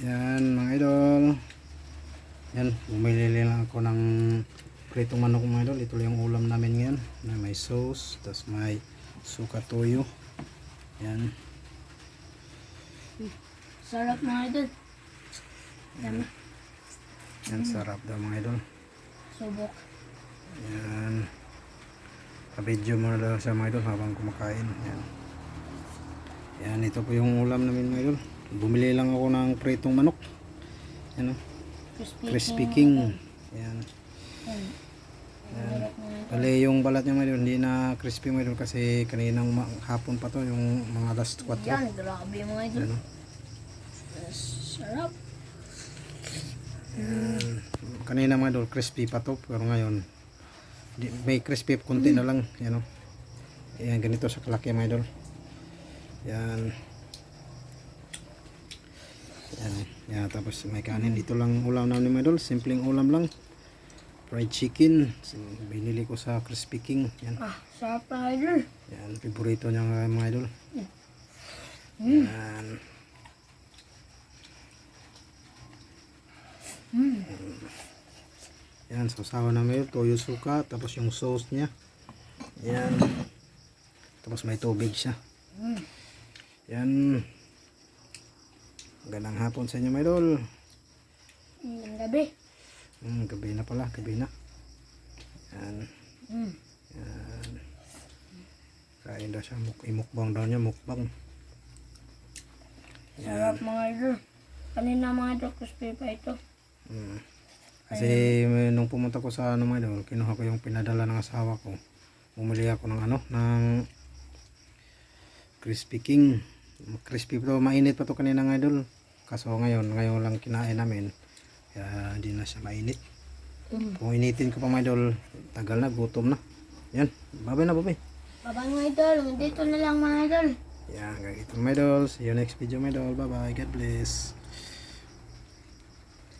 Yan mga idol. Yan, bumili lang ako ng pritong manok mga idol. Ito lang yung ulam namin ngayon. May sauce, tapos may suka toyo. Yan. Sarap mga idol. Dami. Yan, sarap daw mga idol. Subok. Yan. Pa-video mo na daw sa mga idol habang kumakain. Yan. Yan, ito po yung ulam namin mga idol. Bumili lang ako ng pritong manok. Yan o. Crispy King. Yan. Yan. Yan. Bali yung balat niya mga idol, hindi na crispy mga idol kasi kaninang hapon pa to, yung mga alas 4. Yan, grabe mga idol. Yan o. Sarap. Yan. Kanina mga idol, crispy pa to, pero ngayon may crispy konti na lang. Yan o. Yan, ganito sa kalaki mga idol. Yan. Yan. Yan, tapos may kanin. Dito lang ulam namin mga idol, simpleng ulam lang. Fried chicken. Binili ko sa Crispy King. Yan. Sarap mga idol. Yan, paborito niya mga idol. Yan. Yan, sausawan namin yun. Toyo suka. Tapos yung sauce niya. Yan. Tapos may tubig siya. Yan. Magandang hapon sa inyo mga idol. Ang gabi. Gabi na pala. Gabi na. Yan. Yan. Kain daw siya. Imukbang daw niya. Mukbang. Sarap mga idol. Kanina mga idol, crispy pa ito. Kasi nung pumunta ko sa ano mga idol, kinuha ko yung pinadala ng asawa ko. Bumili ako ng ano, ng Crispy King. Crispy pa to, mainit pa to kanina ng idol. Kaso ngayon lang kinain namin. Kaya hindi na siya mainit. Kung initin ko pa mga idol, tagal na, gutom na. Yan, babay na babay. Babay mga idol, dito na lang mga idol. Yan, hanggang ito mga idol. See you next video mga idol. Bye bye, God bless.